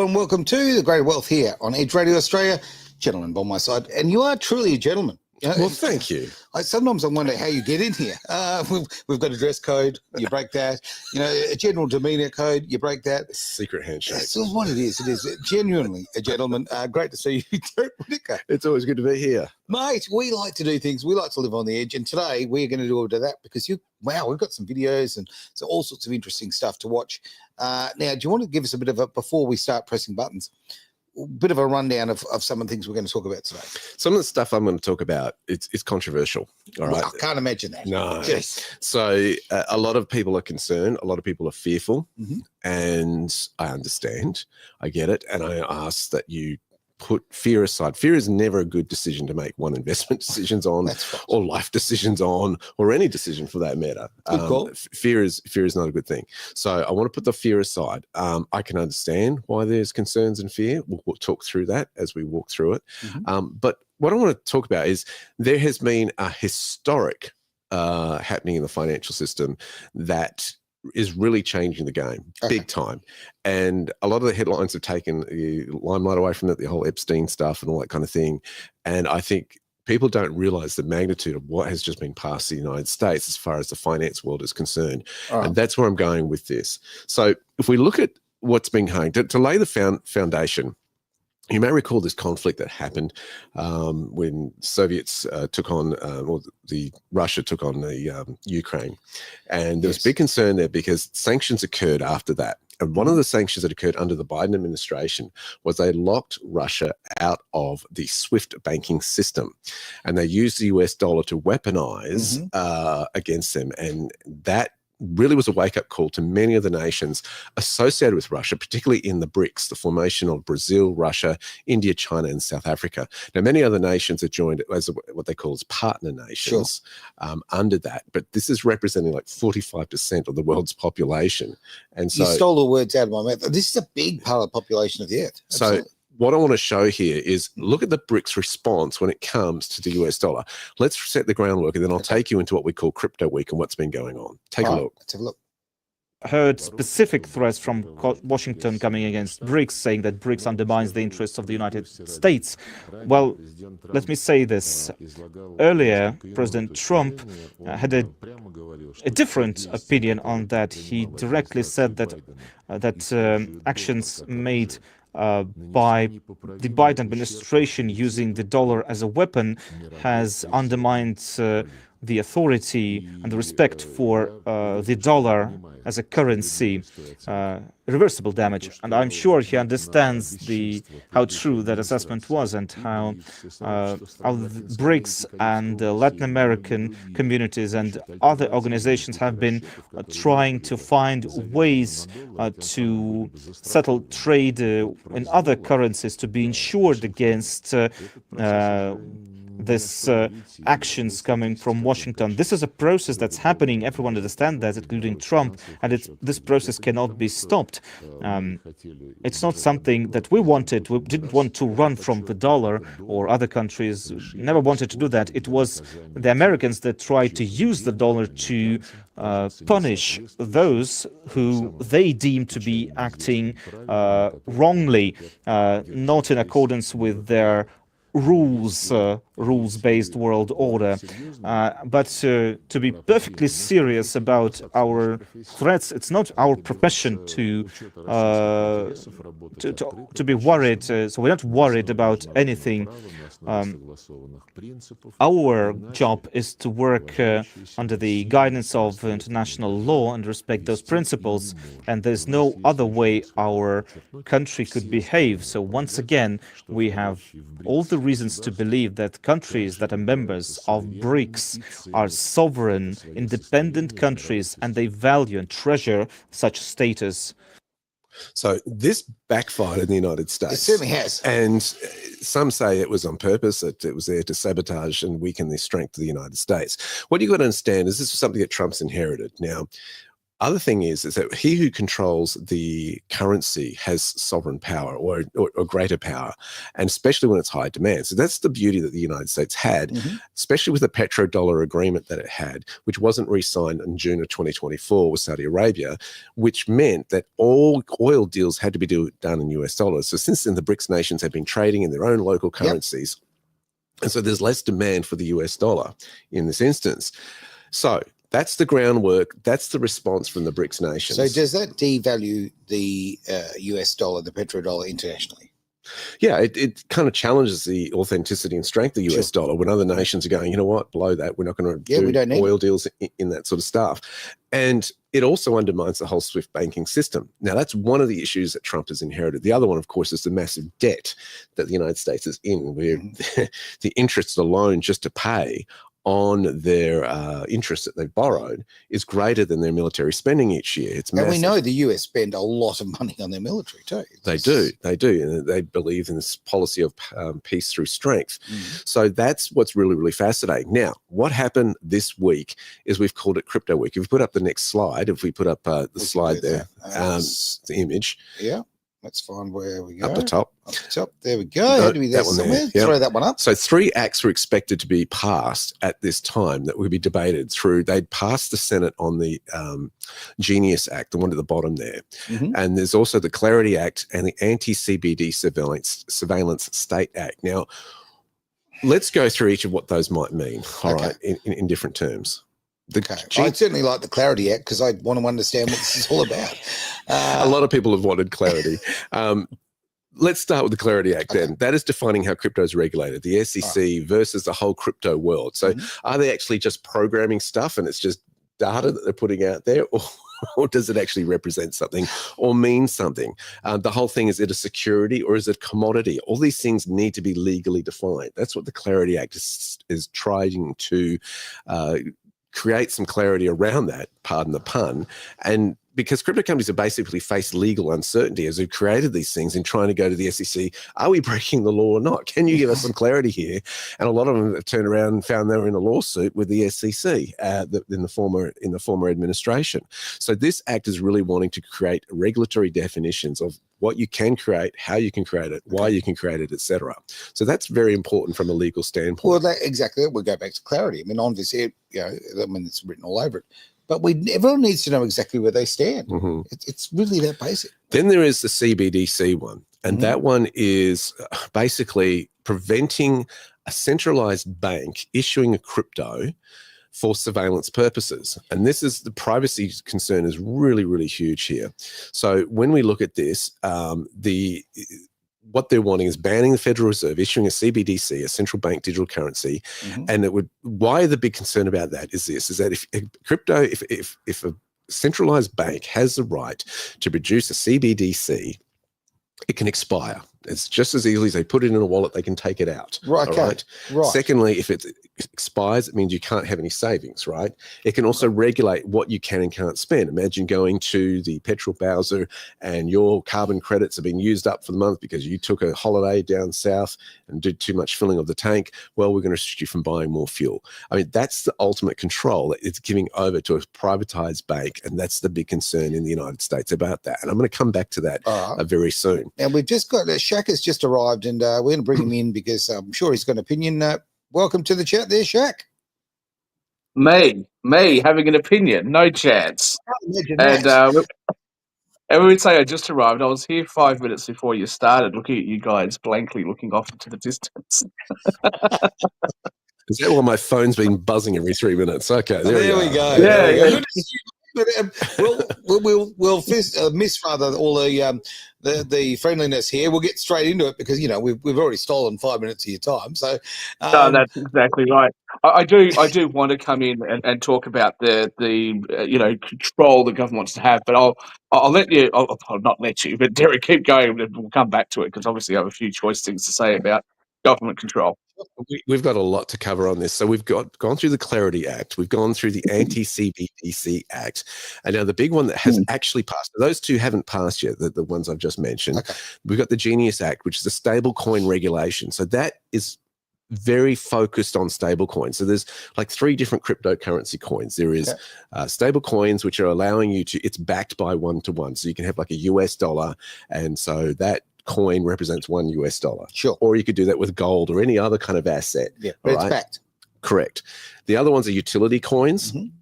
and welcome to The Great Wealth here on Edge Radio Australia. Gentleman by my side, and you are truly a gentleman. You know, well, thank you. Sometimes I wonder how you get in here. We've got a dress code, you break that. You know, a general demeanour code, you break that. Secret handshake. That's what it is. It is genuinely a gentleman. Great to see you, Derek Whittaker. It's always good to be here. Mate, we like to do things. We like to live on the edge. And today we're going to do a bit of that because we've got some videos and so all sorts of interesting stuff to watch. Now, do you want to give us a bit of a, before we start pressing buttons, bit of a rundown of some of the things we're going to talk about today? Some of the stuff I'm going to talk about, it's controversial. All right. Well, I can't imagine that. No. Yes. So a lot of people are concerned. A lot of people are fearful. Mm-hmm. And I understand. I get it. And I ask that you put fear aside. Fear is never a good decision to make one investment decisions on or life decisions on or any decision for that matter. Good call. Fear is not a good thing. So I want to put the fear aside. I can understand why there's concerns and fear. We'll talk through that as we walk through it. Mm-hmm. But what I want to talk about is there has been a historic happening in the financial system that is really changing the game big time. And a lot of the headlines have taken the limelight away from it, the whole Epstein stuff and all that kind of thing. And I think people don't realize the magnitude of what has just been passed in the United States as far as the finance world is concerned. And that's where I'm going with this. So if we look at what's been going to lay the foundation, you may recall this conflict that happened when Soviets took on, or Russia took on the Ukraine. And there was big concern there because sanctions occurred after that. And one of the sanctions that occurred under the Biden administration was they locked Russia out of the SWIFT banking system. And they used the US dollar to weaponize against them. And that really was a wake-up call to many of the nations associated with Russia, particularly in the BRICS, the formation of Brazil, Russia, India, China, and South Africa. Now, many other nations have joined as what they call as partner nations under that, but this is representing like 45% of the world's population. And so, you stole the words out of my mouth. This is a big part of the population of the earth. Absolutely. So what I want to show here is look at the BRICS response when it comes to the US dollar. Let's set the groundwork, and then I'll take you into what we call Crypto Week and what's been going on. Take a look. Let's have a look. Heard specific threats from Washington coming against BRICS, saying that BRICS undermines the interests of the United States. Well, let me say this. Earlier, President Trump had a different opinion on that. He directly said that actions made by the Biden administration using the dollar as a weapon has undermined the authority and the respect for the dollar as a currency, irreversible damage. And I'm sure he understands how true that assessment was and how the BRICS and the Latin American communities and other organizations have been trying to find ways to settle trade in other currencies to be insured against this actions coming from Washington. This is a process that's happening. Everyone understands that, including Trump, and this process cannot be stopped. It's not something that we wanted. We didn't want to run from the dollar, or other countries never wanted to do that. It was the Americans that tried to use the dollar to punish those who they deem to be acting wrongly, not in accordance with their rules-based world order. But to be perfectly serious about our threats, it's not our profession to be worried. So we're not worried about anything. Our job is to work under the guidance of international law and respect those principles, and there's no other way our country could behave. So once again, we have all the reasons to believe that countries that are members of BRICS are sovereign, independent countries, and they value and treasure such status. So this backfired in the United States. It certainly has. And some say it was on purpose, that it was there to sabotage and weaken the strength of the United States. What you've got to understand is this is something that Trump's inherited. Now, other thing is that he who controls the currency has sovereign power or greater power, and especially when it's high demand. So that's the beauty that the United States had, especially with the petrodollar agreement that it had, which wasn't re-signed in June of 2024 with Saudi Arabia, which meant that all oil deals had to be done in US dollars. So since then, the BRICS nations have been trading in their own local currencies. And so there's less demand for the US dollar in this instance. So that's the groundwork. That's the response from the BRICS nations. So does that devalue the US dollar, the petrodollar internationally? Yeah, it kind of challenges the authenticity and strength of the US dollar when other nations are going, you know what, below that, we're not going to do oil deals in that sort of stuff. And it also undermines the whole SWIFT banking system. Now, that's one of the issues that Trump has inherited. The other one, of course, is the massive debt that the United States is in, where the interest alone just to pay on their interest that they've borrowed is greater than their military spending each year. It's massive. And we know the US spend a lot of money on their military too. They do. And they believe in this policy of peace through strength. So that's what's really, really fascinating. Now, what happened this week is we've called it Crypto Week. If we put up the next slide, if we put up the slide there, the image. Yeah. Let's find where we go. Up the top. Up the top. There we go. Had to be there somewhere. Yep. Throw that one up. So 3 acts were expected to be passed at this time that would be debated through. They'd passed the Senate on the Genius Act, the one at the bottom there. And there's also the Clarity Act and the Anti-CBD Surveillance State Act. Now, let's go through each of what those might mean, all right, in different terms. I'd certainly like the Clarity Act because I want to understand what this is all about. A lot of people have wanted clarity. Let's start with the Clarity Act then. That is defining how crypto is regulated, the SEC versus the whole crypto world. So are they actually just programming stuff and it's just data that they're putting out there, or does it actually represent something or mean something? The whole thing, is it a security or is it commodity? All these things need to be legally defined. That's what the Clarity Act is trying to create some clarity around that, pardon the pun, and because crypto companies have basically faced legal uncertainty as they've created these things in trying to go to the SEC. Are we breaking the law or not? Can you give us some clarity here? And a lot of them have turned around and found they were in a lawsuit with the SEC in the former administration. So this act is really wanting to create regulatory definitions of what you can create, how you can create it, why you can create it, etc. So that's very important from a legal standpoint. Well, exactly. We'll go back to clarity. I mean, obviously, it's written all over it. But everyone needs to know exactly where they stand. It's really that basic. Then there is the CBDC one. And that one is basically preventing a centralized bank issuing a crypto for surveillance purposes. And this is the privacy concern is really, really huge here. So when we look at this, what they're wanting is banning the Federal Reserve issuing a CBDC, a central bank digital currency. And why the big concern about that is that if a centralized bank has the right to produce a CBDC, it can expire. It's just as easily as they put it in a wallet, they can take it out. Right. Right. Secondly, if it expires, it means you can't have any savings, right? It can also regulate what you can and can't spend. Imagine going to the petrol bowser and your carbon credits have been used up for the month because you took a holiday down south and did too much filling of the tank. Well, we're going to restrict you from buying more fuel. I mean, that's the ultimate control that it's giving over to a privatized bank. And that's the big concern in the United States about that. And I'm going to come back to that very soon. And we've just got Shaq has just arrived, and we're going to bring him in because I'm sure he's got an opinion. Welcome to the chat there, Shaq. Me having an opinion, no chance. And we would say I just arrived. I was here 5 minutes before you started, looking at you guys blankly looking off into the distance. Is that why my phone's been buzzing every 3 minutes? Okay, there we go. Yeah. But we'll miss rather all the friendliness here. We'll get straight into it because we've already stolen 5 minutes of your time. So no, that's exactly right. I do want to come in and talk about the control the government wants to have, but I'll let you. I'll not let you, but Derek, keep going, and we'll come back to it because obviously I have a few choice things to say about government control. We've got a lot to cover on this. So we've gone through the Clarity Act. We've gone through the Anti-CBDC Act. And now the big one that has actually passed, those two haven't passed yet, the ones I've just mentioned. Okay. We've got the Genius Act, which is a stable coin regulation. So that is very focused on stable coins. So there's like 3 different cryptocurrency coins. There is stable coins, which are allowing you to, it's backed by 1-to-1. So you can have like a US dollar. And so that coin represents $1. Sure. Or you could do that with gold or any other kind of asset. Yeah, but it's backed. Correct. The other ones are utility coins, Mhm.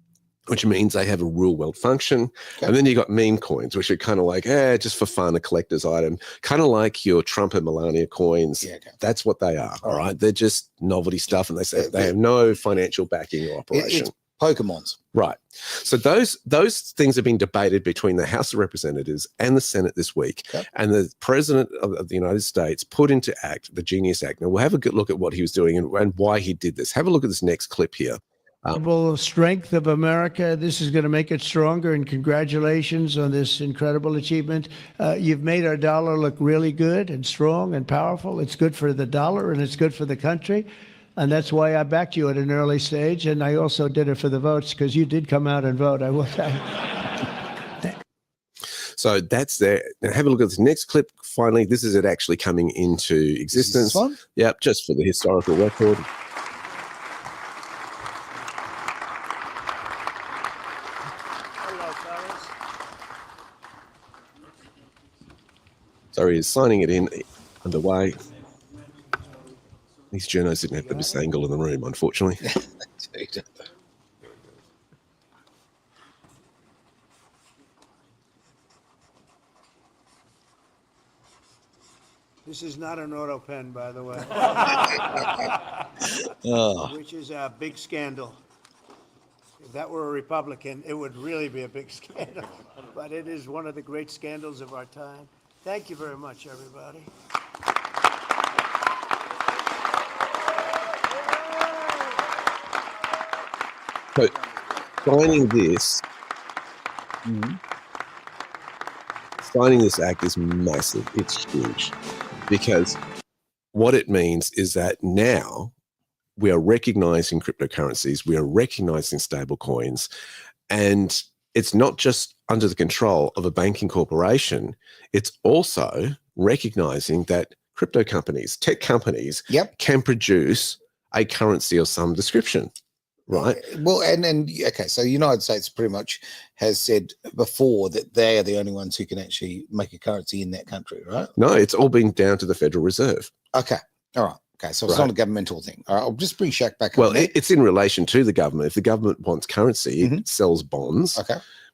which means they have a real world function. Okay. And then you got meme coins, which are kind of like, just for fun, a collector's item, kind of like your Trump and Melania coins. Yeah, okay. That's what they are. All All right. They're just novelty stuff. And they say they have no financial backing or operation. It's Pokemons. Right. So those things have been debated between the House of Representatives and the Senate this week. Okay. And the President of the United States put into act the Genius Act. Now, we'll have a good look at what he was doing and why he did this. Have a look at this next clip here. Strength of America. This is going to make it stronger, and congratulations on this incredible achievement. You've made our dollar look really good and strong and powerful. It's good for the dollar and it's good for the country. And that's why I backed you at an early stage. And I also did it for the votes, because you did come out and vote. I will tell you. So that's there. Now have a look at this next clip. Finally, this is it actually coming into existence. This one? Yep, just for the historical record. So he is signing it in underway. These journos didn't have the best angle in the room, unfortunately. This is not an auto pen, by the way, which is a big scandal. If that were a Republican, it would really be a big scandal. But it is one of the great scandals of our time. Thank you very much, everybody. So signing this, signing this act is massive. It's huge, because what it means is that now we are recognizing cryptocurrencies, we are recognizing stable coins, and it's not just under the control of a banking corporation, it's also recognizing that crypto companies, tech companies, can produce a currency of some description. Right. Well, and okay, so the United States pretty much has said before that they are the only ones who can actually make a currency in that country, right? No, it's all been down to the Federal Reserve. Okay. All right. Okay. So it's not a governmental thing. All right. I'll just bring Shaq back. Well, it's in relation to the government. If the government wants currency, it sells bonds,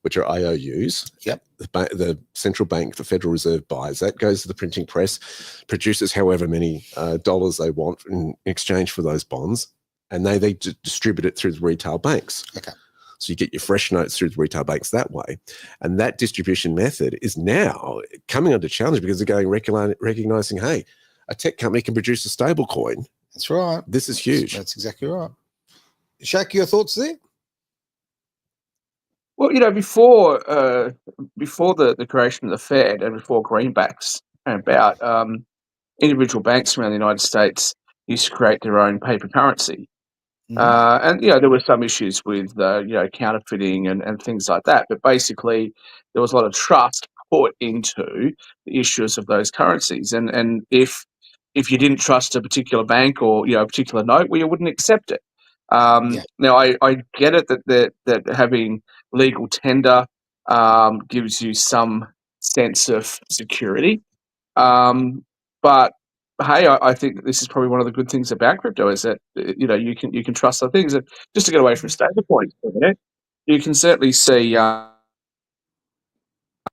which are IOUs. Yep. The central bank, the Federal Reserve buys that, goes to the printing press, produces however many dollars they want in exchange for those bonds. And they distribute it through the retail banks. Okay. So you get your fresh notes through the retail banks that way. And that distribution method is now coming under challenge because they're going recognizing, hey, a tech company can produce a stable coin. That's right. This is huge. That's exactly right. Shaq, your thoughts there? Well, before the creation of the Fed and before greenbacks came about, individual banks around the United States used to create their own paper currency. And there were some issues with counterfeiting and things like that, but basically there was a lot of trust put into the issuers of those currencies, and if you didn't trust a particular bank or a particular note, well, you wouldn't accept it. Now I get it that having legal tender gives you some sense of security, but hey, I think this is probably one of the good things about crypto is that you can trust other things. And just to get away from stablecoins for a minute, you can certainly see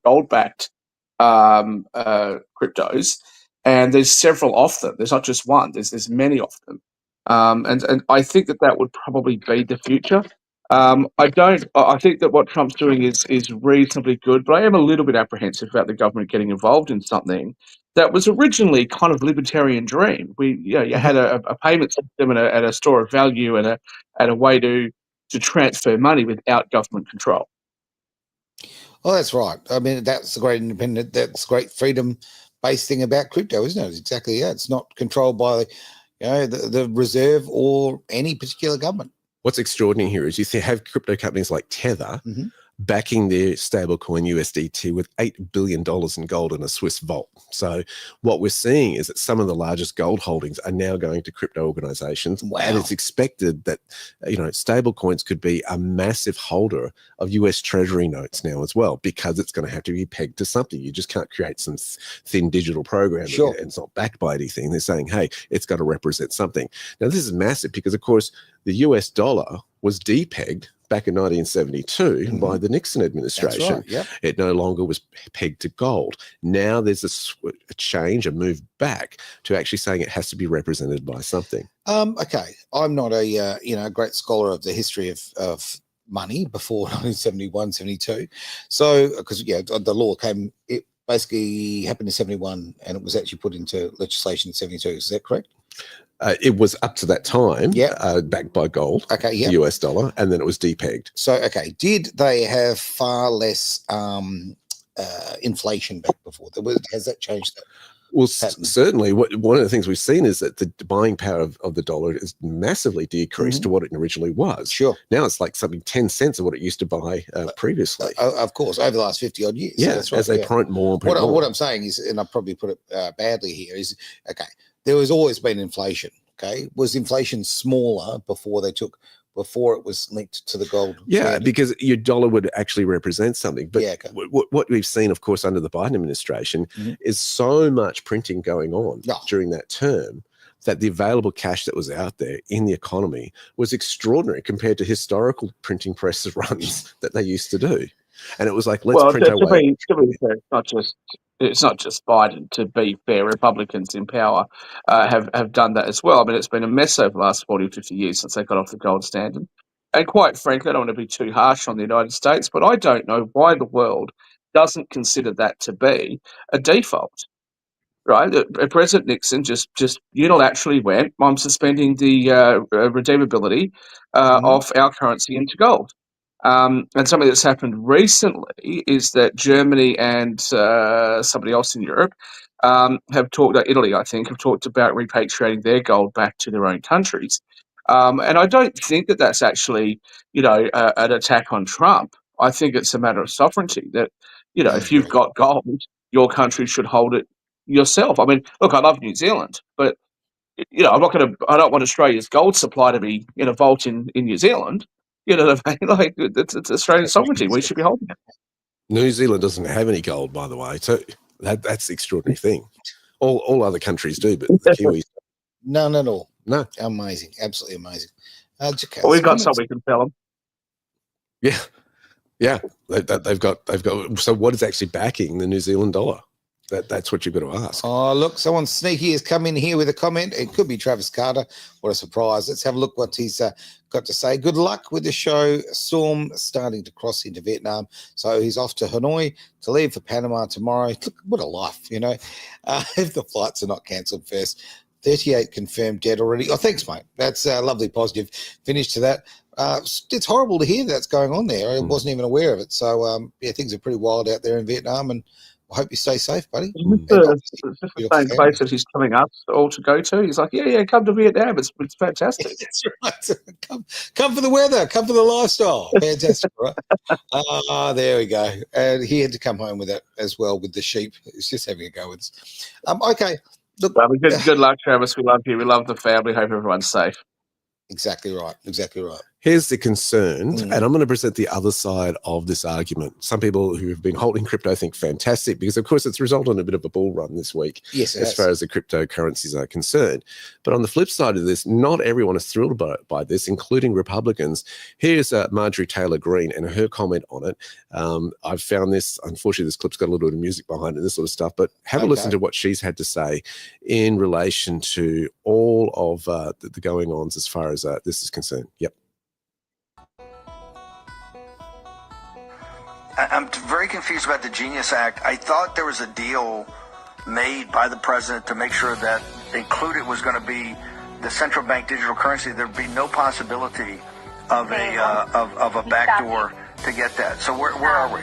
gold-backed cryptos, and there's several of them. There's not just one. There's many of them, and I think that would probably be the future. I think that what Trump's doing is reasonably good, but I am a little bit apprehensive about the government getting involved in something that was originally kind of libertarian dream. You had a payment system and a store of value and a way to transfer money without government control. Oh, that's right. I mean, that's the great independent, that's great freedom-based thing about crypto, isn't it? It's exactly that. It's not controlled by the reserve or any particular government. What's extraordinary here is you have crypto companies like Tether backing their stablecoin USDT with $8 billion in gold in a Swiss vault. So what we're seeing is that some of the largest gold holdings are now going to crypto organizations. Wow. And it's expected that, stablecoins could be a massive holder of US Treasury notes now as well, because it's going to have to be pegged to something. You just can't create some thin digital program Sure. and it's not backed by anything. They're saying, hey, it's got to represent something. Now, this is massive because, of course, the US dollar was depegged back in 1972 by the Nixon administration. That's right, yep. It no longer was pegged to gold. Now there's a change, a move back to actually saying it has to be represented by something. Okay, I'm not a great scholar of the history of money before 1971, 72. So, because the law it basically happened in 71, and it was actually put into legislation in 72. Is that correct? It was up to that time, Yeah. backed by gold, Okay, yeah. the US dollar, and then it was depegged. So, okay, did they have far less inflation back before? Has that changed? Well, pattern? certainly. One of the things we've seen is that the buying power of the dollar is massively decreased to what it originally was. Sure. Now it's like something 10 cents of what it used to buy previously. Of course, over the last 50 odd years. Yeah, that's right, as they print more and print more. What I'm saying is, and I probably put it badly here, is okay. There has always been inflation. Okay, was inflation smaller before it was linked to the gold? Yeah, standard? because your dollar would actually represent something. But Yeah, okay. what we've seen, of course, under the Biden administration is so much printing going on during that term that the available cash that was out there in the economy was extraordinary compared to historical printing press runs that they used to do. And it was like, let's print our way. To be fair, it's not just Biden. To be fair, Republicans in power have done that as well. I mean, it's been a mess over the last 40 or 50 years since they got off the gold standard. And quite frankly, I don't want to be too harsh on the United States, but I don't know why the world doesn't consider that to be a default. Right? President Nixon just unilaterally went, I'm suspending the redeemability of our currency into gold. And something that's happened recently is that Germany and somebody else in Europe have talked, Italy, I think, have talked about repatriating their gold back to their own countries. And I don't think that that's actually, an attack on Trump. I think it's a matter of sovereignty that, if you've got gold, your country should hold it yourself. I mean, look, I love New Zealand, but, I don't want Australia's gold supply to be in a vault in New Zealand. You know what I mean? Like, it's Australian sovereignty. We should be holding it. New Zealand doesn't have any gold, by the way. So that's the extraordinary thing. All other countries do, but the Kiwis. None at all. No. Amazing. Absolutely amazing. Okay, Well, we've got some we can tell them. Yeah. Yeah. They've got. So what is actually backing the New Zealand dollar? That's what you've got to ask. Oh, look, someone sneaky has come in here with a comment. It could be Travis Carter. What a surprise. Let's have a look what he's got to say. Good luck with the show. Storm starting to cross into Vietnam. So he's off to Hanoi to leave for Panama tomorrow. Look, what a life, if the flights are not cancelled first. 38 confirmed dead already. Oh, thanks, mate. That's a lovely positive finish to that. It's horrible to hear that's going on there. I wasn't even aware of it. So, things are pretty wild out there in Vietnam, and I hope you stay safe, buddy. It's the same place that he's telling us all to go to. He's like, yeah, come to Vietnam. It's fantastic. That's right. Come for the weather. Come for the lifestyle. Fantastic, right? There we go. And he had to come home with that as well with the sheep. He's just having a go with us. Okay. Look, good luck, Travis. We love you. We love the family. Hope everyone's safe. Exactly right. Exactly right. Here's the concern, and I'm going to present the other side of this argument. Some people who have been holding crypto think fantastic because, of course, it's resulted in a bit of a bull run this week as far as the cryptocurrencies are concerned. But on the flip side of this, not everyone is thrilled by this, including Republicans. Here's Marjorie Taylor Greene and her comment on it. I've found this, unfortunately, this clip's got a little bit of music behind it, this sort of stuff, but have a listen to what she's had to say in relation to all of the going-ons as far as this is concerned. Yep. I'm very confused about the Genius Act. I thought there was a deal made by the president to make sure that included was going to be the central bank digital currency. There'd be no possibility of a backdoor to get that. So where are we?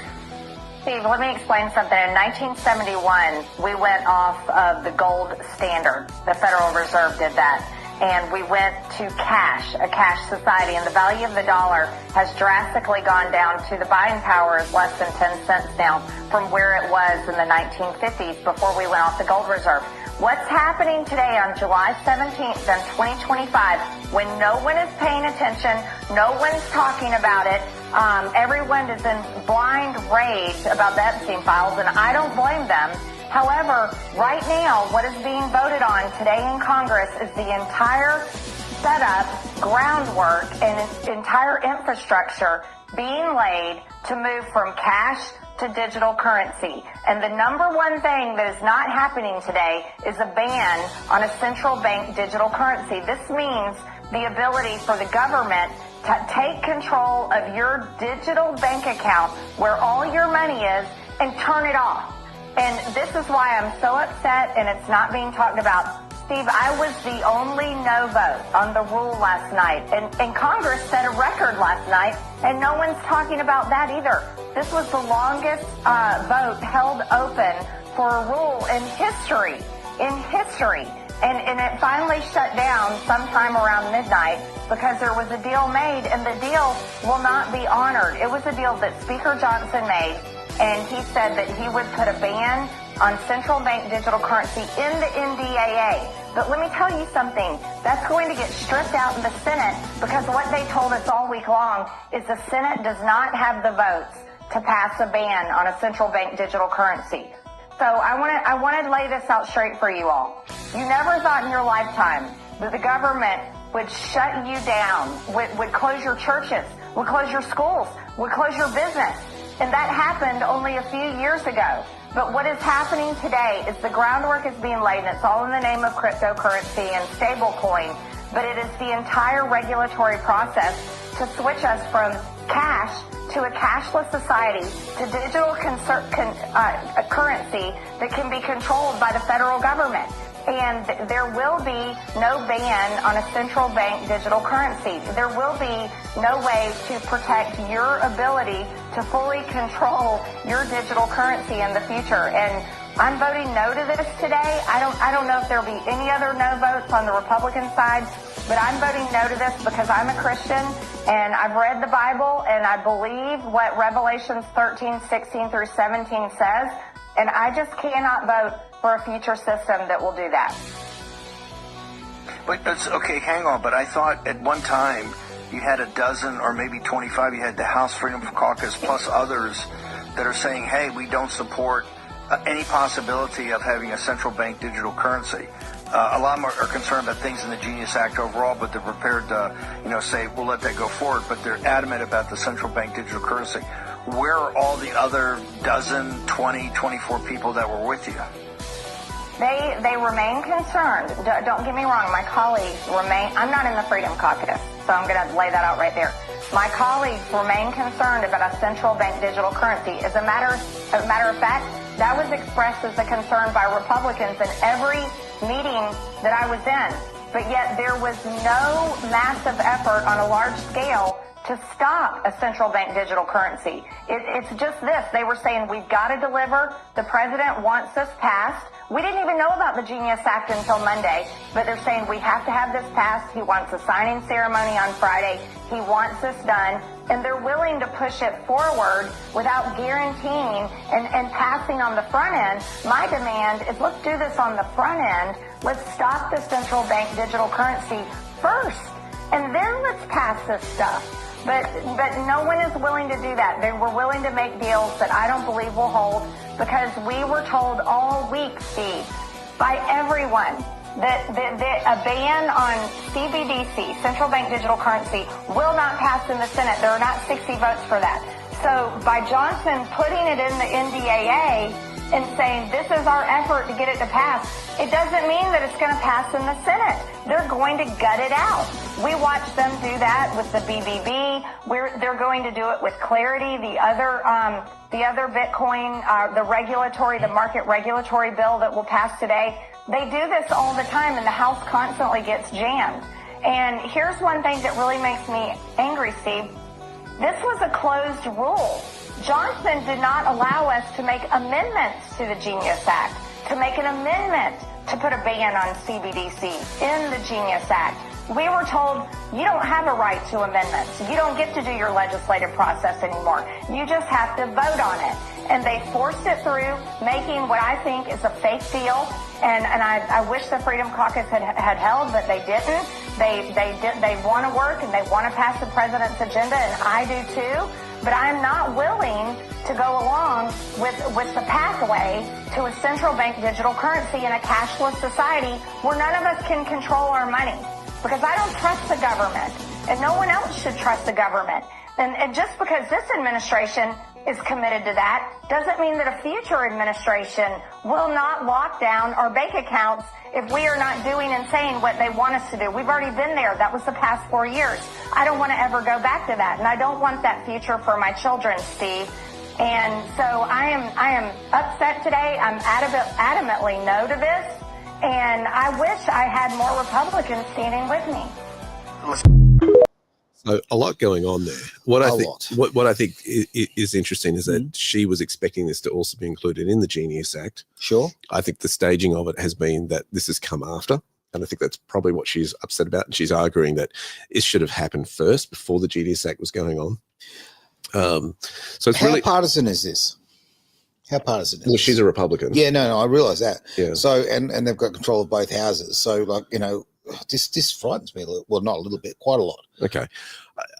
Steve, let me explain something. In 1971, we went off of the gold standard. The Federal Reserve did that. and we went to cash, a cash society, and the value of the dollar has drastically gone down to the buying power is less than 10 cents now from where it was in the 1950s before we went off the gold reserve. What's happening today on July 17th in 2025 when no one is paying attention, no one's talking about it, everyone is in blind rage about the Epstein files, and I don't blame them. However, right now, what is being voted on today in Congress is the entire setup, groundwork, and entire infrastructure being laid to move from cash to digital currency. And the number one thing that is not happening today is a ban on a central bank digital currency. This means the ability for the government to take control of your digital bank account where all your money is and turn it off. And this is why I'm so upset and it's not being talked about. Steve, I was the only no vote on the rule last night. And Congress set a record last night, and no one's talking about that either. This was the longest vote held open for a rule in history. And it finally shut down sometime around midnight because there was a deal made, and the deal will not be honored. It was a deal that Speaker Johnson made, and he said that he would put a ban on central bank digital currency in the NDAA. But let me tell you something. That's going to get stripped out in the Senate because what they told us all week long is the Senate does not have the votes to pass a ban on a central bank digital currency. So I want to lay this out straight for you all. You never thought in your lifetime that the government would shut you down, would close your churches, would close your schools, would close your business. And that happened only a few years ago. But what is happening today is the groundwork is being laid, and it's all in the name of cryptocurrency and stablecoin. But it is the entire regulatory process to switch us from cash to a cashless society to digital currency that can be controlled by the federal government. And there will be no ban on a central bank digital currency. There will be no way to protect your ability to fully control your digital currency in the future. And I'm voting no to this today. I don't know if there'll be any other no votes on the Republican side, but I'm voting no to this because I'm a Christian and I've read the Bible and I believe what Revelations 13, 16 through 17 says. And I just cannot vote for a future system that will do that. But that's okay, hang on. But I thought at one time you had a dozen or maybe 25. You had the House Freedom Caucus plus others that are saying, hey, we don't support any possibility of having a central bank digital currency. A lot more are concerned about things in the Genius Act overall, but they're prepared to, say, we'll let that go forward. But they're adamant about the central bank digital currency. Where are all the other dozen, 20, 24 people that were with you? They remain concerned. Don't get me wrong. My colleagues remain. I'm not in the Freedom Caucus, so I'm going to lay that out right there. My colleagues remain concerned about a central bank digital currency. As a matter of fact, that was expressed as a concern by Republicans in every meeting that I was in. But yet there was no massive effort on a large scale to stop a central bank digital currency. It's just this. They were saying, we've got to deliver. The president wants this passed. We didn't even know about the Genius Act until Monday, but they're saying we have to have this passed. He wants a signing ceremony on Friday. He wants this done. And they're willing to push it forward without guaranteeing and passing on the front end. My demand is let's do this on the front end. Let's stop the central bank digital currency first, and then let's pass this stuff. But no one is willing to do that. They were willing to make deals that I don't believe will hold because we were told all week, Steve, by everyone that a ban on CBDC, central bank digital currency, will not pass in the Senate. There are not 60 votes for that. So by Johnson putting it in the NDAA and saying this is our effort to get it to pass, it doesn't mean that it's going to pass in the Senate. They're going to gut it out. We watched them do that with the BBB. They're going to do it with Clarity, the other Bitcoin, the market regulatory bill that will pass today. They do this all the time, and the House constantly gets jammed. And here's one thing that really makes me angry, Steve. This was a closed rule. Johnson did not allow us to make amendments to the Genius Act, to make an amendment to put a ban on CBDC in the Genius Act. We were told you don't have a right to amendments. You don't get to do your legislative process anymore. You just have to vote on it. And they forced it through, making what I think is a fake deal. And I wish the Freedom Caucus had held, but they didn't. They want to work and they want to pass the president's agenda, and I do too. But I'm not willing to go along with the pathway to a central bank digital currency in a cashless society where none of us can control our money. Because I don't trust the government, and no one else should trust the government. And just because this administration is committed to that doesn't mean that a future administration will not lock down our bank accounts if we are not doing and saying what they want us to do. We've already been there. That was the past 4 years. I don't want to ever go back to that, and I don't want that future for my children, Steve. And so I am upset today. I'm adamantly no to this, and I wish I had more Republicans standing with me. So a lot going on there. What I think is interesting is that she was expecting this to also be included in the Genius Act. Sure. I think the staging of it has been that this has come after, and I think that's probably what she's upset about. And she's arguing that it should have happened first before the Genius Act was going on. So it's How really partisan is this? How partisan is well, this? she's a Republican. Yeah, no, I realise that. Yeah. So, and they've got control of both houses. So, like, you know, this frightens me a little. Well, not a little bit, quite a lot. Okay.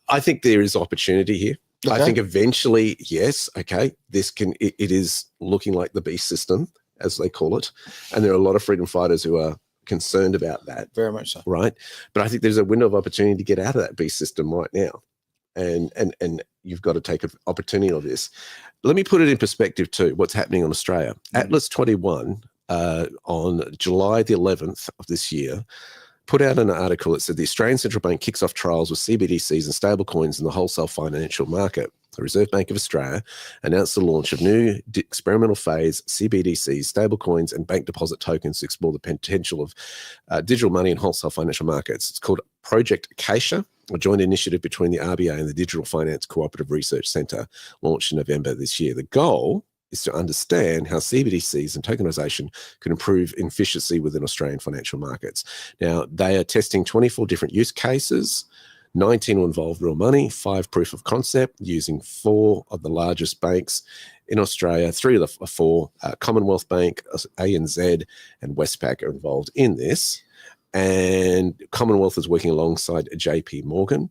I think there is opportunity here. Okay. I think eventually, yes, okay, it is looking like the beast system, as they call it. And there are a lot of freedom fighters who are concerned about that. Very much so. Right. But I think there's a window of opportunity to get out of that beast system right now. And you've got to take an opportunity of this. Let me put it in perspective too, what's happening on Australia. Atlas 21 on July the 11th of this year put out an article that said the Australian Central Bank kicks off trials with CBDCs and stablecoins in the wholesale financial market. The Reserve Bank of Australia announced the launch of new experimental phase CBDCs, stablecoins, and bank deposit tokens to explore the potential of digital money in wholesale financial markets. It's called Project Acacia, a joint initiative between the RBA and the Digital Finance Cooperative Research Centre, launched in November this year. The goal is to understand how CBDCs and tokenization can improve efficiency within Australian financial markets. Now, they are testing 24 different use cases. 19 will involve real money, 5 proof of concept using 4 of the largest banks in Australia. 3 of the 4, Commonwealth Bank, ANZ, and Westpac are involved in this. And Commonwealth is working alongside JP Morgan.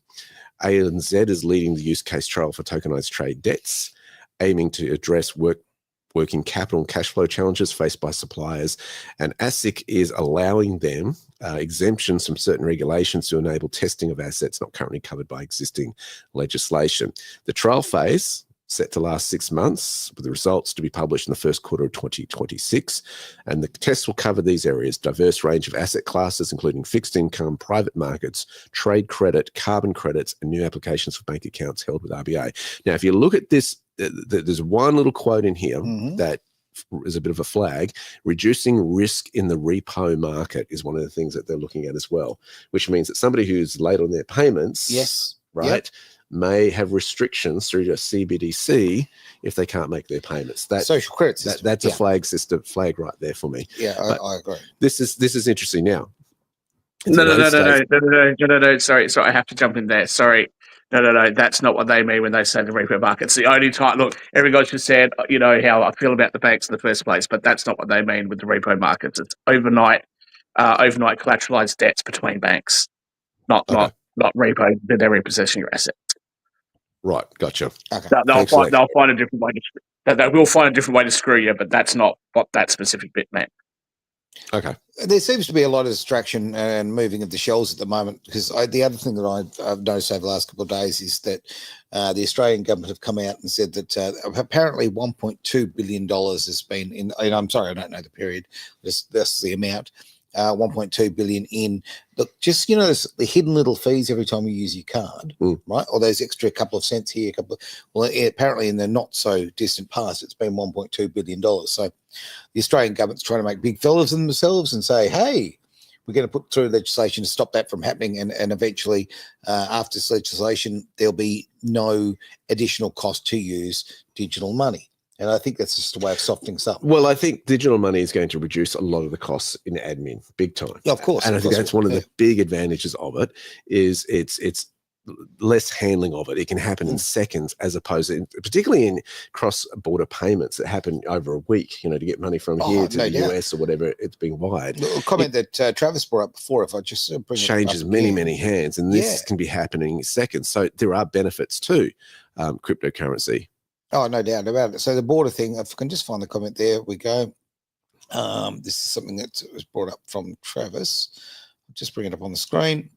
ANZ is leading the use case trial for tokenized trade debts, aiming to address working capital and cash flow challenges faced by suppliers. And ASIC is allowing them exemptions from certain regulations to enable testing of assets not currently covered by existing legislation. The trial phase set to last 6 months, with the results to be published in the first quarter of 2026. And the tests will cover these areas: diverse range of asset classes, including fixed income, private markets, trade credit, carbon credits, and new applications for bank accounts held with RBA. Now, if you look at this, there's one little quote in here that is a bit of a flag. Reducing risk in the repo market is one of the things that they're looking at as well, which means that somebody who's late on their payments, may have restrictions through a CBDC if they can't make their payments. That social credit system. That's a flag right there for me. Yeah, I agree. This is interesting now. No. Sorry, I have to jump in there. Sorry. No. That's not what they mean when they say the repo market. It's the only time. Look, everyone just said, you know, how I feel about the banks in the first place, but that's not what they mean with the repo markets. It's overnight collateralized debts between banks, not repo. They're repossessing your assets. Right, gotcha. Okay. They'll find a different way they will find a different way to screw you, but that's not what that specific bit meant. Okay. There seems to be a lot of distraction and moving of the shells at the moment, because the other thing that I've noticed over the last couple of days is that the Australian government have come out and said that apparently $1.2 billion has been in, and I'm sorry, I don't know the period, that's the amount, 1.2 billion in, look, just, you know, the hidden little fees every time you use your card, right? Or those extra couple of cents here, apparently in the not so distant past, it's been $1.2 billion. So the Australian government's trying to make big fellas of themselves and say, hey, we're going to put through legislation to stop that from happening. And eventually, after this legislation, there'll be no additional cost to use digital money. And I think that's just a way of softening stuff. Well, I think digital money is going to reduce a lot of the costs in admin, big time. Yeah, of course. And I of think course that's it will, one of the big advantages of it is it's less handling of it. It can happen in seconds, as opposed to, particularly in cross-border payments that happen over a week, to get money from here to no the doubt. US or whatever it's being wired. A comment that Travis brought up before, if I just bring Changes it up many, again. many hands, and this can be happening in seconds. So there are benefits to cryptocurrency. Oh, no doubt about it. So the border thing, if I can just find the comment, there we go. This is something that was brought up from Travis. I'll just bring it up on the screen.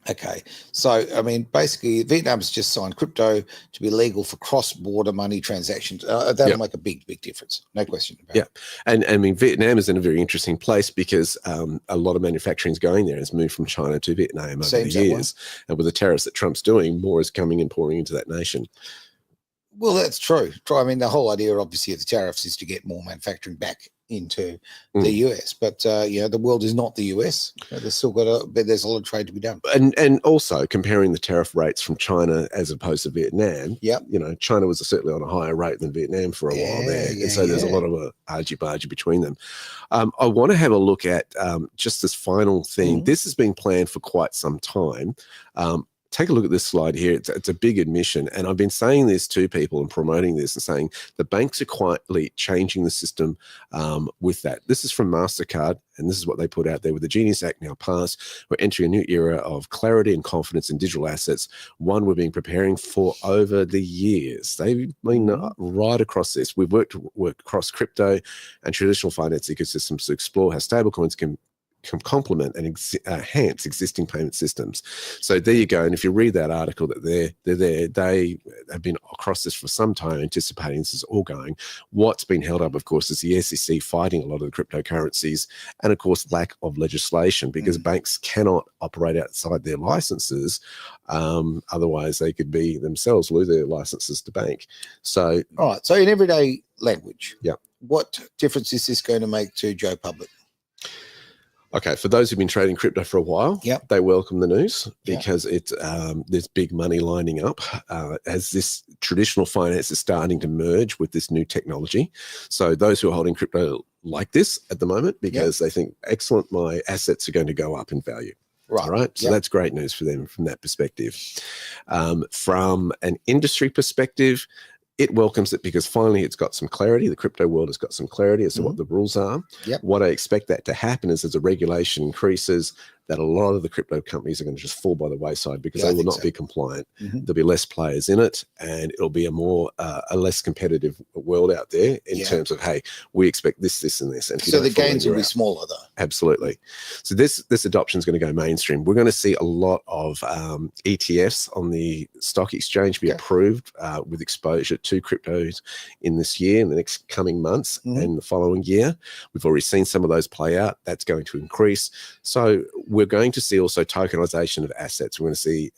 Okay, so I mean, basically, Vietnam's just signed crypto to be legal for cross-border money transactions. That'll make a big, big difference, no question about it. And I mean, Vietnam is in a very interesting place because a lot of manufacturing is going there. It's moved from China to Vietnam over the years, and with the tariffs that Trump's doing, more is coming and pouring into that nation. Well, that's true. I mean, the whole idea, obviously, of the tariffs is to get more manufacturing back into the US, but the world is not the US. There's still there's a lot of trade to be done. And also comparing the tariff rates from China as opposed to Vietnam. Yep. China was certainly on a higher rate than Vietnam for a while there, and so there's a lot of argy-bargy between them. I want to have a look at just this final thing. This has been planned for quite some time. Take a look at this slide here. It's a big admission. And I've been saying this to people and promoting this and saying the banks are quietly changing the system with that. This is from MasterCard, and this is what they put out there. With the Genius Act now passed, we're entering a new era of clarity and confidence in digital assets, one we've been preparing for over the years. They've been right across this. We've worked across crypto and traditional finance ecosystems to explore how stablecoins can complement and enhance existing payment systems. So there you go. And if you read that article, that they have been across this for some time, anticipating this is all going. What's been held up, of course, is the SEC fighting a lot of the cryptocurrencies, and of course, lack of legislation, because banks cannot operate outside their licenses. Otherwise, they could be themselves lose their licenses to bank. So, all right. So in everyday language, yeah, what difference is this going to make to Joe Public? Okay, for those who've been trading crypto for a while, they welcome the news because there's big money lining up as this traditional finance is starting to merge with this new technology. So those who are holding crypto like this at the moment because they think, excellent, my assets are going to go up in value. Right. All right. So that's great news for them from that perspective. From an industry perspective, it welcomes it because finally it's got some clarity. The crypto world has got some clarity as to what the rules are. What I expect that to happen is as the regulation increases, that a lot of the crypto companies are going to just fall by the wayside because they will not be compliant. There'll be less players in it, and it'll be a less competitive world out there in terms of, hey, we expect this, this, and this. And so the gains will be smaller, though. Absolutely. So this adoption is going to go mainstream. We're going to see a lot of ETFs on the stock exchange be approved with exposure to cryptos in this year, in the next coming months and the following year. We've already seen some of those play out. That's going to increase. So we're going to see also tokenization of assets. We're going to see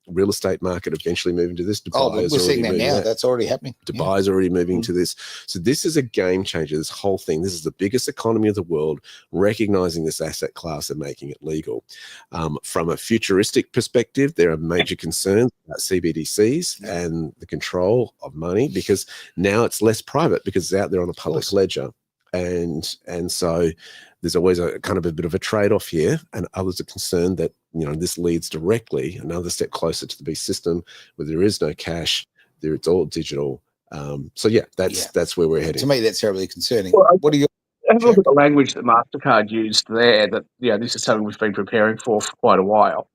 real estate market eventually move into this. We're seeing that now. That's already happening. Dubai is already moving to this. So this is a game changer, this whole thing. This is the biggest economy of the world, recognizing this asset class and making it legal. From a futuristic perspective, there are major concerns about CBDCs and the control of money, because now it's less private because it's out there on a public ledger. And so there's always a kind of a bit of a trade-off here, and others are concerned that this leads directly another step closer to the beast system, where there is no cash, it's all digital. So that's where we're heading. To me, that's terribly concerning. Well, what are your have a look at the language that MasterCard used there? That this is something we've been preparing for quite a while.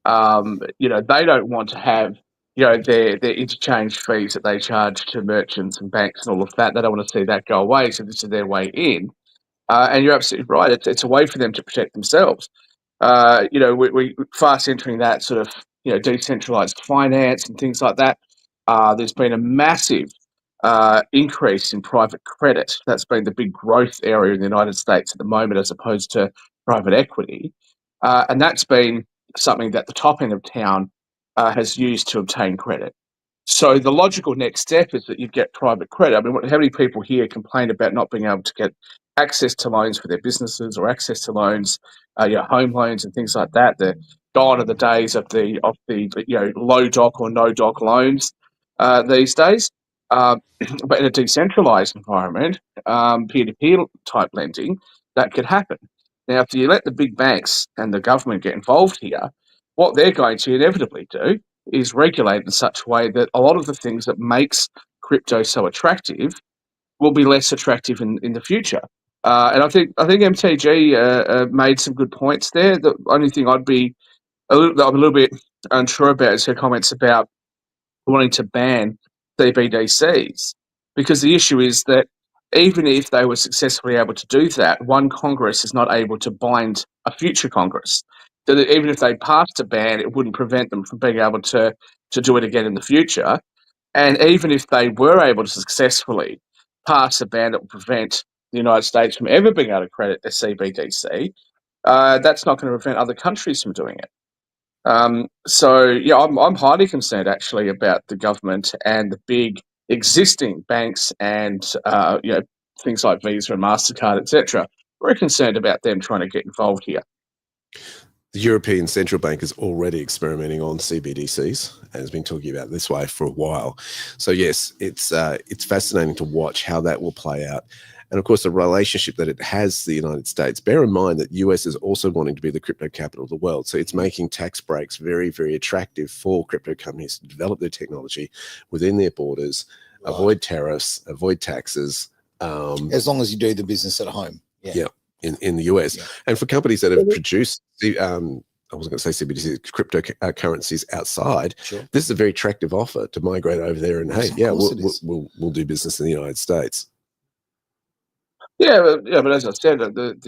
They don't want to have their interchange fees that they charge to merchants and banks and all of that. They don't want to see that go away. So this is their way in. And you're absolutely right. It's a way for them to protect themselves. We're fast entering that sort of decentralized finance and things like that. There's been a massive increase in private credit. That's been the big growth area in the United States at the moment, as opposed to private equity. And that's been something that the top end of town has used to obtain credit. So the logical next step is that you get private credit. I mean, how many people here complain about not being able to get access to loans for their businesses or access to loans, home loans and things like that? They're gone are the days of the low doc or no doc loans these days. But in a decentralized environment, peer-to-peer type lending, that could happen. Now, if you let the big banks and the government get involved here, what they're going to inevitably do is regulate in such a way that a lot of the things that makes crypto so attractive will be less attractive in the future. And I think MTG made some good points there. The only thing I'm a little bit unsure about is her comments about wanting to ban CBDCs, because the issue is that even if they were successfully able to do that, one Congress is not able to bind a future Congress. So that even if they passed a ban, it wouldn't prevent them from being able to do it again in the future. And even if they were able to successfully pass a ban that would prevent the United States from ever being able to credit a CBDC, that's not going to prevent other countries from doing it. So yeah, I'm highly concerned actually about the government and the big existing banks and things like Visa and Mastercard, etc. Very concerned about them trying to get involved here. The European Central Bank is already experimenting on CBDCs and has been talking about it this way for a while. So yes, it's fascinating to watch how that will play out. And of course, the relationship that it has to the United States. Bear in mind that US is also wanting to be the crypto capital of the world. So it's making tax breaks very, very attractive for crypto companies to develop their technology within their borders, avoid tariffs, avoid taxes. As long as you do the business at home. Yeah. In the US. Yeah. And for companies that have produced, I wasn't going to say CBDC, cryptocurrencies outside, sure. This is a very attractive offer to migrate over there and, hey, yeah, we'll do business in the United States. Yeah, but as I said, I think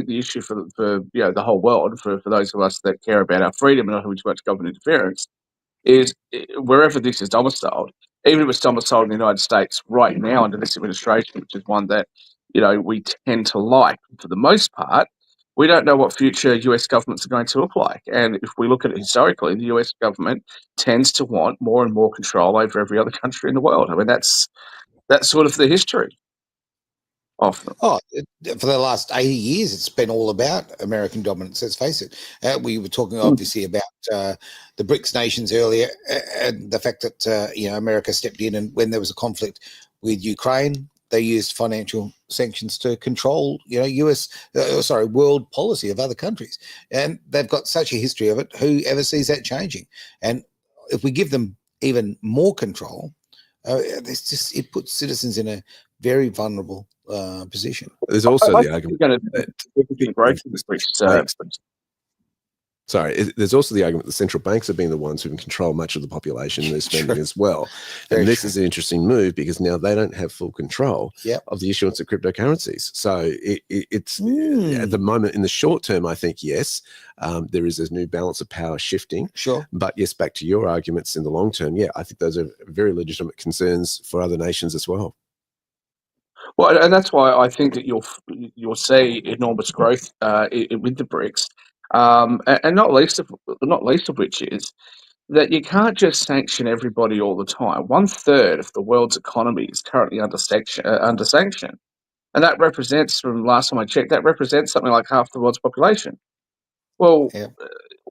the issue for the whole world, for those of us that care about our freedom and not having too much government interference, is wherever this is domiciled, even if it's domiciled in the United States right now under this administration, which is one that we tend to like for the most part, we don't know what future US governments are going to look like. And if we look at it historically, the US government tends to want more and more control over every other country in the world. I mean, that's sort of the history. Often. Oh, for the last 80 years, it's been all about American dominance. Let's face it. We were talking obviously about the BRICS nations earlier, and the fact that America stepped in, and when there was a conflict with Ukraine, they used financial sanctions to control, world policy of other countries, and they've got such a history of it. Who ever sees that changing? And if we give them even more control, it puts citizens in a very vulnerable position. There's also the argument there's also the argument that central banks have been the ones who can control much of the population and their spending as well. And this is an interesting move because now they don't have full control of the issuance of cryptocurrencies. So it's at the moment, in the short term, I think, yes, there is a new balance of power shifting. Sure. But yes, back to your arguments in the long term, I think those are very legitimate concerns for other nations as well. Well, and that's why I think that you'll see enormous growth with the BRICS, and not least of which is that you can't just sanction everybody all the time. 1/3 of the world's economy is currently under sanction, and that represents, from last time I checked, something like half the world's population. Well,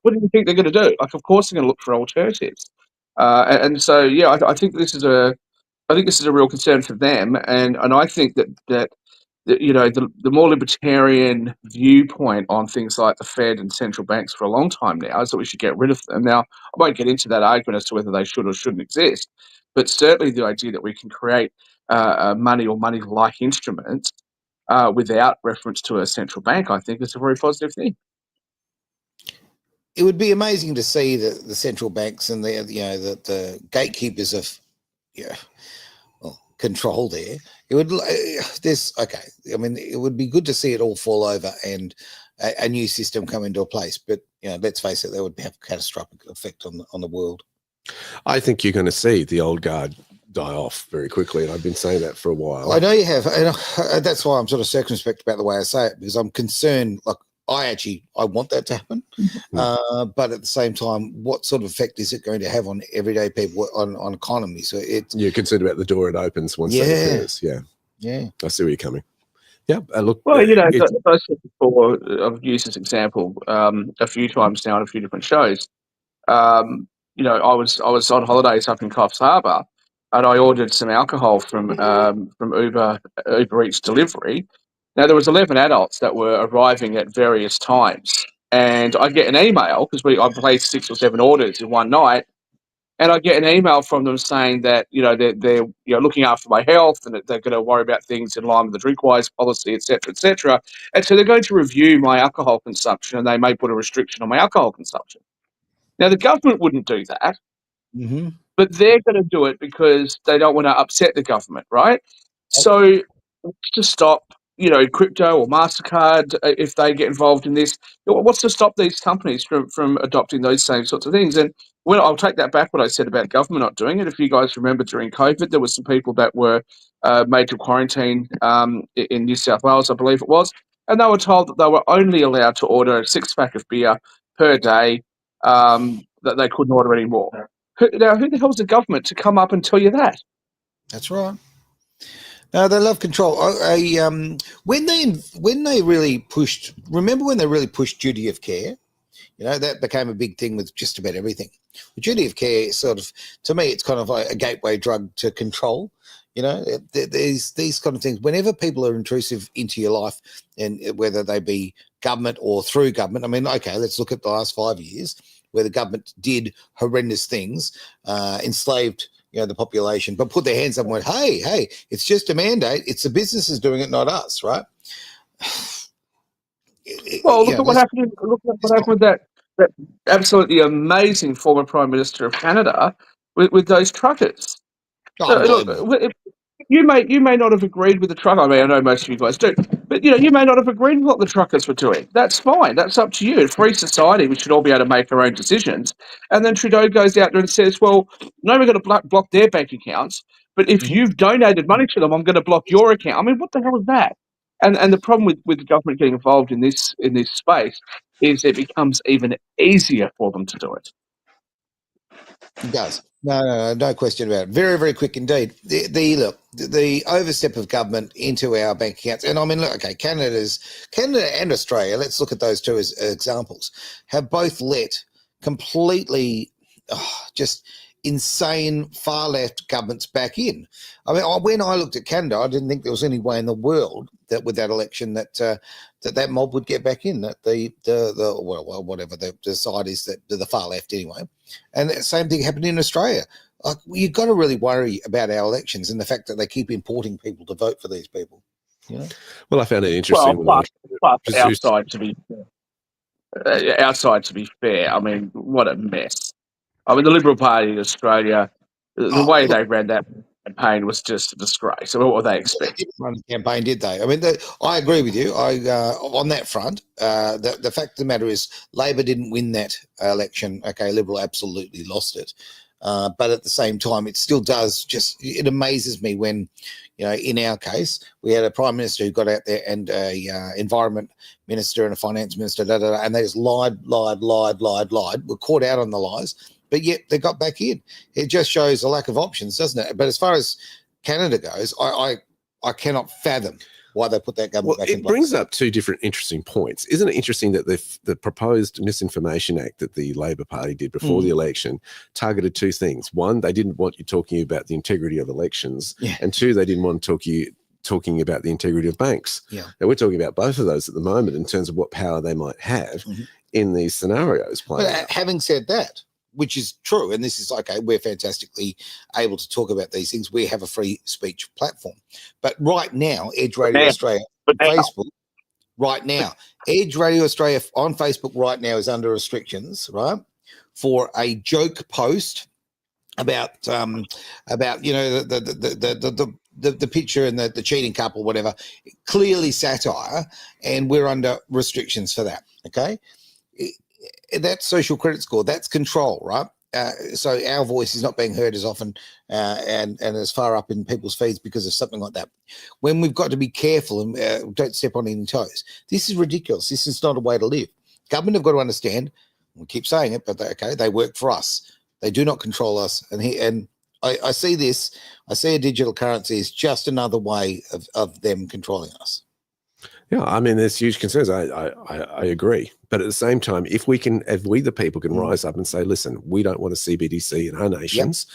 what do you think they're going to do? Like, of course, they're going to look for alternatives, and so I think this is a real concern for them, and I think that the more libertarian viewpoint on things like the Fed and central banks for a long time now is that we should get rid of them. Now, I won't get into that argument as to whether they should or shouldn't exist, but certainly the idea that we can create money or money-like instruments without reference to a central bank, I think, is a very positive thing. It would be amazing to see the central banks and the gatekeepers of control there. It would I mean, it would be good to see it all fall over and a new system come into place. But let's face it, that would have a catastrophic effect on the world. I think you're going to see the old guard die off very quickly, and I've been saying that for a while. I know you have, and that's why I'm sort of circumspect about the way I say it, because I'm concerned. Like, I want that to happen, but at the same time, what sort of effect is it going to have on everyday people, on economies? So you're concerned about the door it opens once that occurs. Yeah, I see where you're coming. Yeah, look. Well, as I said before, I've used this example a few times now on a few different shows. I was on holidays up in Coffs Harbour, and I ordered some alcohol from Uber Eats delivery. Now there was 11 adults that were arriving at various times, and I get an email because I placed 6 or 7 orders in one night, and I get an email from them saying that they're looking after my health and that they're going to worry about things in line with the Drinkwise policy, etc., etc. And so they're going to review my alcohol consumption, and they may put a restriction on my alcohol consumption. Now the government wouldn't do that, Mm-hmm. but they're going to do it because they don't want to upset the government, right? So what's to stop, crypto or MasterCard, if they get involved in this, what's to stop these companies from adopting those same sorts of things? And I'll take that back, what I said about government not doing it. If you guys remember during COVID, there were some people that were made to quarantine in New South Wales, I believe it was, and they were told that they were only allowed to order a 6-pack of beer per day, that they couldn't order any more. Now, who the hell's the government to come up and tell you that? That's right. No, they love control. When they really pushed, remember when they really pushed duty of care? That became a big thing with just about everything. The duty of care sort of, to me, it's kind of like a gateway drug to control. There's these kind of things. Whenever people are intrusive into your life, and whether they be government or through government, I mean, okay, let's look at the last 5 years where the government did horrendous things, enslaved the population, but put their hands up and went, hey, it's just a mandate. It's the businesses doing it, not us, right? Well, look at what happened. Look at what happened with that absolutely amazing former Prime Minister of Canada with those truckers. Look, you may not have agreed with the trucker. I mean, I know most of you guys do, but you may not have agreed with what the truckers were doing. That's fine. That's up to you. In a free society, we should all be able to make our own decisions. And then Trudeau goes out there and says, "Well, no, we're going to block their bank accounts, but if you've donated money to them, I'm going to block your account." I mean, what the hell is that? And the problem with the government getting involved in this space is it becomes even easier for them to do it. It does. No question about it. Very, very quick indeed. The overstep of government into our bank accounts, and I mean, look, okay, Canada and Australia, let's look at those two as examples, have both let completely just insane far left governments back in. I mean, when I looked at Canada, I didn't think there was any way in the world that with that election that mob would get back in, that whatever the side is, that the far left anyway. And the same thing happened in Australia. Like, you've got to really worry about our elections and the fact that they keep importing people to vote for these people. Well, I found it interesting. Well, outside to be fair, I mean, what a mess. I mean, the Liberal Party in Australia, the way they ran that campaign was just a disgrace. I mean, what were they expecting? Run the campaign, did they? I mean, I agree with you. On that front, the fact of the matter is Labor didn't win that election. Okay, Liberal absolutely lost it. But at the same time, it still does it amazes me when, in our case, we had a Prime Minister who got out there and a Environment Minister and a Finance Minister, and they just lied, were caught out on the lies, but yet they got back in. It just shows a lack of options, doesn't it? But as far as Canada goes, I cannot fathom why they put that government back in place. It brings up two different interesting points. Isn't it interesting that the proposed Misinformation Act that the Labor Party did before the election targeted two things? One, they didn't want you talking about the integrity of elections. Yeah. And two, they didn't want talking about the integrity of banks. Yeah. And we're talking about both of those at the moment in terms of what power they might have in these scenarios. But having said that, which is true, and this is okay, we're fantastically able to talk about these things. We have a free speech platform. But right now, Edge Radio Australia on Facebook, right now, Edge Radio Australia on Facebook right now is under restrictions, right, for a joke post about the picture and the cheating couple, whatever, clearly satire, and we're under restrictions for that, okay? That's social credit score. That's control, right? So our voice is not being heard as often and as far up in people's feeds because of something like that. When we've got to be careful and don't step on any toes. This is ridiculous. This is not a way to live. Government have got to understand. We keep saying it, but they work for us. They do not control us. And I see this. I see a digital currency as just another way of them controlling us. Yeah, I mean, there's huge concerns. I agree, but at the same time, if we the people can rise up and say, listen, we don't want a CBDC in our nations,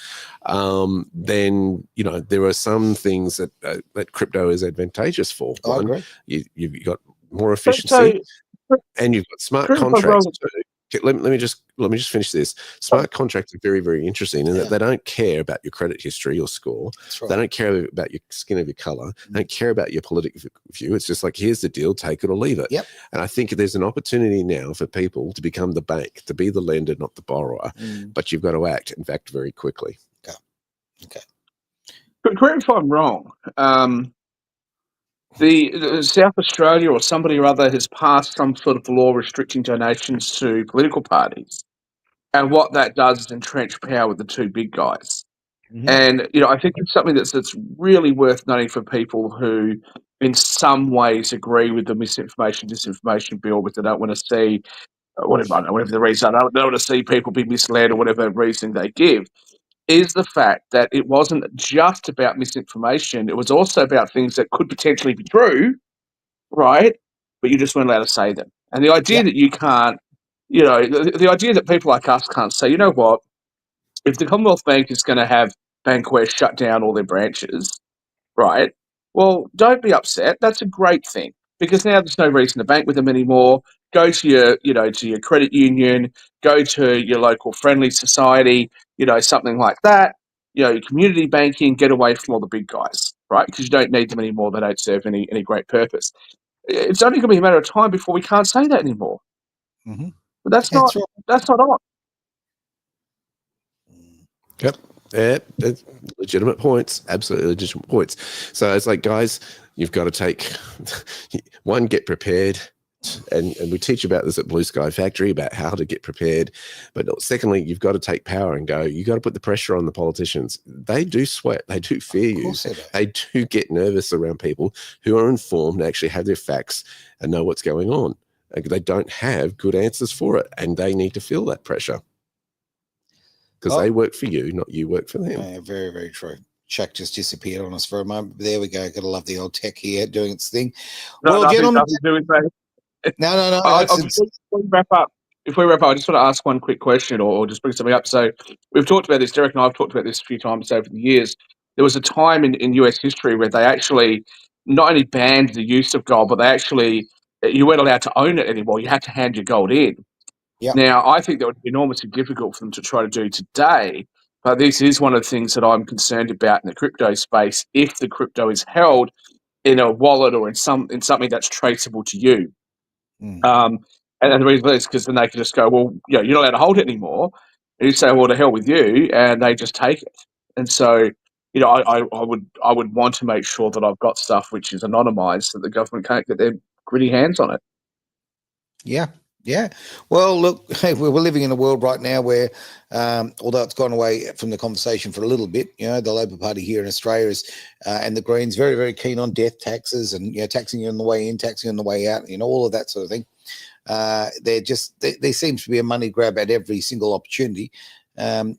then there are some things that crypto is advantageous for. I agree. You've got more efficiency, and you've got smart contracts too. Let me just finish this. Smart contracts are very, very interesting in that they don't care about your credit history or score. Right. They don't care about your skin of your color. They don't care about your political view. It's just like, here's the deal, take it or leave it. Yep. And I think there's an opportunity now for people to become the bank, to be the lender, not the borrower. But you've got to act very quickly. Okay. But correct if I'm wrong. The South Australia or somebody or other has passed some sort of law restricting donations to political parties, and what that does is entrench power with the two big guys. And I think it's something that's really worth noting for people who, in some ways, agree with the misinformation, disinformation bill, but they don't want to see whatever the reason. I don't want to see people be misled or whatever reason they give. Is the fact that it wasn't just about misinformation; it was also about things that could potentially be true, right? But you just weren't allowed to say them. And the idea that you can't, the idea that people like us can't say, you know what, if the Commonwealth Bank is going to have Bankwest shut down all their branches, right? Well, don't be upset. That's a great thing because now there's no reason to bank with them anymore. Go to your credit union, go to your local friendly society, something like that. Your community banking, get away from all the big guys, right? Because you don't need them anymore. They don't serve any great purpose. It's only going to be a matter of time before we can't say that anymore. Mm-hmm. But that's not on. Yep. Yeah, legitimate points. Absolutely legitimate points. So it's like, guys, you've got to take one, get prepared. And we teach about this at Blue Sky Factory about how to get prepared. But secondly, you've got to take power and go, you got to put the pressure on the politicians. They do sweat. They do fear you. They do get nervous around people who are informed, actually have their facts and know what's going on. They don't have good answers for it. And they need to feel that pressure. Because they work for you, not you work for them. Yeah, very, very true. Chuck just disappeared on us for a moment. But there we go. Got to love the old tech here doing its thing. No, well, gentlemen. No. If we wrap up, I just want to ask one quick question or just bring something up. So we've talked about this, Derek and I have talked about this a few times over the years. There was a time in US history where they actually not only banned the use of gold, but you weren't allowed to own it anymore. You had to hand your gold in. Yep. Now, I think that would be enormously difficult for them to try to do today, but this is one of the things that I'm concerned about in the crypto space. If the crypto is held in a wallet or in something that's traceable to you, and the reason is because then they can just go, well, you're not allowed to hold it anymore. And you say, well, to hell with you, and they just take it. And so, I would want to make sure that I've got stuff which is anonymized so the government can't get their gritty hands on it. Yeah. Yeah. Well, look, hey, we're living in a world right now where, although it's gone away from the conversation for a little bit, the Labor Party here in Australia is, and the Greens very, very keen on death taxes and, taxing you on the way in, taxing you on the way out, all of that sort of thing. There seems to be a money grab at every single opportunity. And,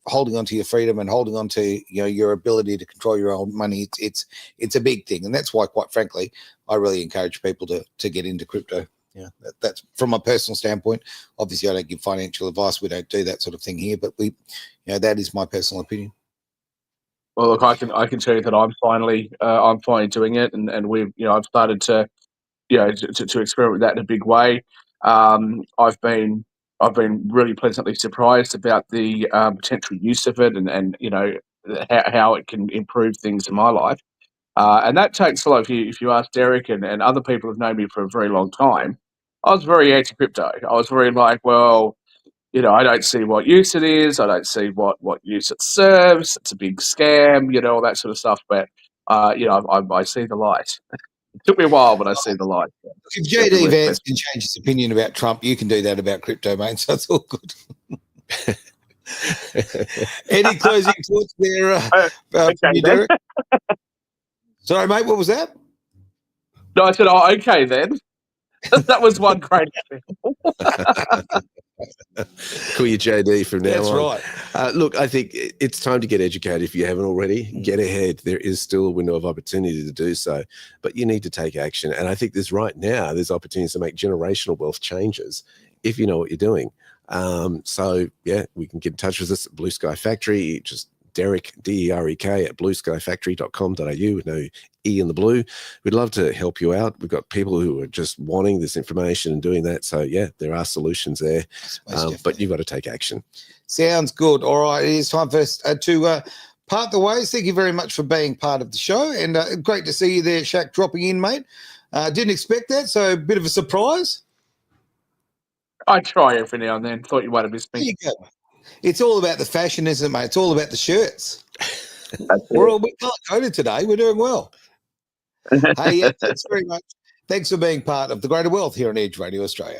holding on to your freedom and holding on to, your ability to control your own money, it's a big thing. And that's why, quite frankly, I really encourage people to get into crypto. Yeah, that's from a personal standpoint. Obviously, I don't give financial advice. We don't do that sort of thing here, but that is my personal opinion. Well, look, I can tell you that I'm finally doing it, and we've I've started to to experiment with that in a big way. I've been really pleasantly surprised about the potential use of it, and how it can improve things in my life. And that takes a lot. If you ask Derek and other people who've known me for a very long time, I was very anti-crypto. I was very like, well, I don't see what use it is. I don't see what use it serves. It's a big scam, all that sort of stuff. But, I see the light. It took me a while, but I see the light. If JD Vance can change his opinion about Trump, you can do that about crypto, mate. So it's all good. Any closing thoughts there, okay, Derek? Sorry, mate, what was that? No, I said, okay, then. That was one great example. Call you JD from now That's on. right. Look, I think it's time to get educated. If you haven't already, get ahead. There is still a window of opportunity to do so, but you need to take action. And I think there's opportunities to make generational wealth changes if you know what you're doing. So yeah, we can get in touch with us at Blue Sky Factory. Just Derek, D-E-R-E-K, at blueskyfactory.com.au with no E in the blue. We'd love to help you out. We've got people who are just wanting this information and doing that. So yeah, there are solutions there, but you've got to take action. Sounds good. All right, it is time for us to part the ways. Thank you very much for being part of the show, and great to see you there, Shaq, dropping in, mate. Didn't expect that, so a bit of a surprise. I try every now and then. Thought you might have missed There me. you go. It's all about the fashion, isn't it, mate? It's all about the shirts. We're color-coded today. We're doing well. Hey, thanks very much. Thanks for being part of the Greater Wealth here on Edge Radio Australia.